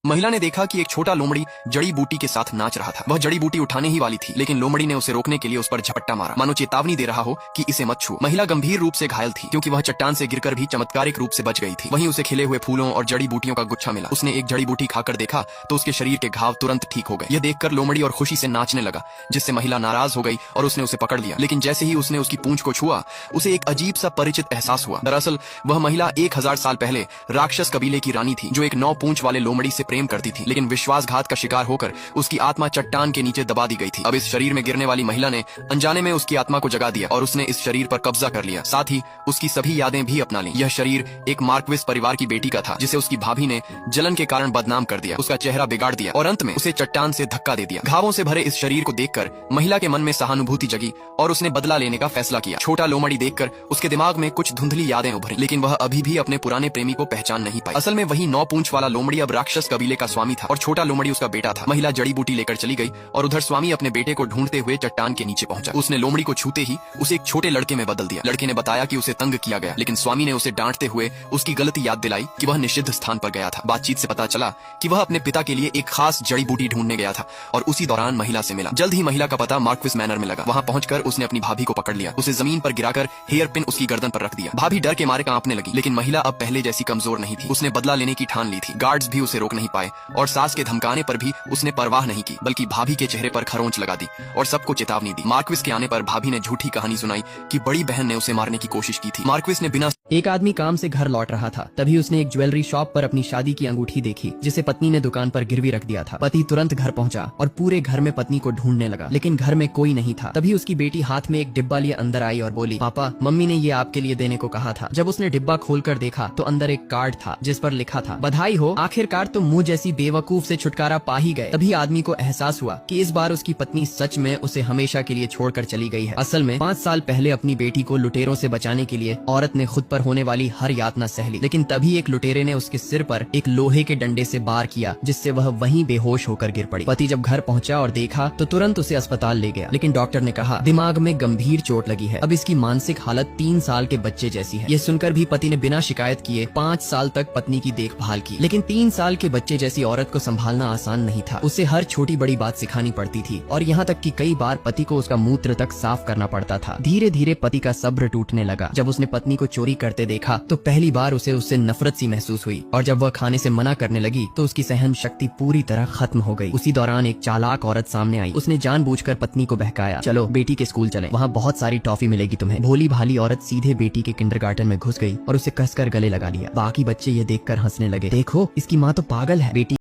महिला ने देखा कि एक छोटा लोमड़ी जड़ी बूटी के साथ नाच रहा था। वह जड़ी बूटी उठाने ही वाली थी, लेकिन लोमड़ी ने उसे रोकने के लिए उस पर झपट्टा मारा, मानो चेतावनी दे रहा हो कि इसे मत छू। महिला गंभीर रूप से घायल थी, क्योंकि वह चट्टान से गिरकर भी चमत्कारिक रूप से बच गई थी। वहीं उसे खिले हुए फूलों और जड़ी बूटियों का गुच्छा मिला। उसने एक जड़ी बूटी खाकर देखा तो उसके शरीर के घाव तुरंत ठीक हो गए। यह देखकर लोमड़ी और खुशी से नाचने लगा, जिससे महिला नाराज हो गई और उसने उसे पकड़ लिया। लेकिन जैसे ही उसने उसकी पूंछ को छुआ, उसे एक अजीब सा परिचित एहसास हुआ। दरअसल वह महिला 1000 साल पहले राक्षस कबीले की रानी थी, जो एक 9 पूंछ वाले लोमड़ी से प्रेम करती थी, लेकिन विश्वासघात का शिकार होकर उसकी आत्मा चट्टान के नीचे दबा दी गई थी। अब इस शरीर में गिरने वाली महिला ने अनजाने में उसकी आत्मा को जगा दिया और उसने इस शरीर पर कब्जा कर लिया। साथ ही उसकी सभी यादें भी अपना ली। यह शरीर एक मार्क्विस परिवार की बेटी का था, जिसे उसकी भाभी ने जलन के कारण बदनाम कर दिया, उसका चेहरा बिगाड़ दिया और अंत में उसे चट्टान से धक्का दे दिया। घावों से भरे इस शरीर को देखकर महिला के मन में सहानुभूति जगी और उसने बदला लेने का फैसला किया। छोटा लोमड़ी देखकर उसके दिमाग में कुछ धुंधली यादें उभरी, लेकिन वह अभी भी अपने पुराने प्रेमी को पहचान नहीं पाई। असल में वही 9 पूंछ वाला लोमड़ी अब राक्षस कबीले का स्वामी था और छोटा लोमड़ी उसका बेटा था। महिला जड़ी बूटी लेकर चली गई और उधर स्वामी अपने बेटे को ढूंढते हुए चट्टान के नीचे पहुंचा। उसने लोमड़ी को छूते ही उसे एक छोटे लड़के में बदल दिया। लड़के ने बताया कि उसे तंग किया गया, लेकिन स्वामी ने उसे डांटते हुए उसकी गलती याद दिलाई कि वह निषिद्ध स्थान पर गया था। बातचीत से पता चला कि वह अपने पिता के लिए एक खास जड़ी बूटी ढूंढने गया था और उसी दौरान महिला से मिला। जल्द ही महिला का पता मार्क्विस मैनर में लगा। वहां पहुंचकर उसने अपनी भाभी को पकड़ लिया, उसे जमीन पर गिराकर हेयर पिन उसकी गर्दन पर रख दिया। भाभी डर के मारे कांपने लगी, लेकिन महिला अब पहले जैसी कमजोर नहीं थी। उसने बदला लेने की ठान ली थी। गार्ड्स भी उसे रोक नहीं पाए और सास के धमकाने पर भी उसने परवाह नहीं की, बल्कि भाभी के चेहरे पर खरोंच लगा दी और सबको चेतावनी दी। मार्क्विस के आने पर भाभी ने झूठी कहानी सुनाई कि बड़ी बहन ने उसे मारने की कोशिश की थी। मार्क्विस ने बिना एक आदमी काम से घर लौट रहा था, तभी उसने एक ज्वेलरी शॉप पर अपनी शादी की अंगूठी देखी, जिसे पत्नी ने दुकान पर गिरवी रख दिया था। पति तुरंत घर पहुंचा और पूरे घर में पत्नी को ढूंढने लगा, लेकिन घर में कोई नहीं था। तभी उसकी बेटी हाथ में एक डिब्बा लिए अंदर आई और बोली, पापा, मम्मी ने ये आपके लिए देने को कहा था। जब उसने डिब्बा खोलकर देखा तो अंदर एक कार्ड था, जिस पर लिखा था, बधाई हो, आखिरकार तुम मुझ जैसी बेवकूफ से छुटकारा पा ही गए। तभी आदमी को एहसास हुआ कि इस बार उसकी पत्नी सच में उसे हमेशा के लिए छोड़कर चली गई है। असल में 5 साल पहले अपनी बेटी को लुटेरों से बचाने के लिए औरत ने खुद पर होने वाली हर यातना सह ली, लेकिन तभी एक लुटेरे ने उसके सिर पर एक लोहे के डंडे से वार किया, जिससे वह वहीं बेहोश होकर गिर पड़ी। पति जब घर पहुंचा और देखा तो तुरंत उसे अस्पताल ले गया, लेकिन डॉक्टर ने कहा दिमाग में गंभीर चोट लगी है। अब इसकी मानसिक हालत 3 साल के बच्चे जैसी है। यह सुनकर भी पति ने बिना शिकायत किए 5 साल तक पत्नी की देखभाल की, लेकिन 3 साल के बच्चे जैसी औरत को संभालना आसान नहीं था। उसे हर छोटी बड़ी बात सिखानी पड़ती थी और यहाँ तक कि कई बार पति को उसका मूत्र तक साफ करना पड़ता था। धीरे धीरे पति का सब्र टूटने लगा। जब उसने पत्नी को चोरी करते देखा तो पहली बार उसे उससे नफरत सी महसूस हुई और जब वह खाने से मना करने लगी तो उसकी सहन शक्ति पूरी तरह खत्म हो गई। उसी दौरान एक चालाक औरत सामने आई। उसने जानबूझकर पत्नी को बहकाया, चलो बेटी के स्कूल चलें, वहाँ बहुत सारी टॉफी मिलेगी तुम्हें। भोली भाली औरत सीधे बेटी के किंडरगार्टन में घुस गई और उसे कसकर गले लगा लिया। बाकी बच्चे ये देखकर हंसने लगे, देखो इसकी माँ तो पागल है। बेटी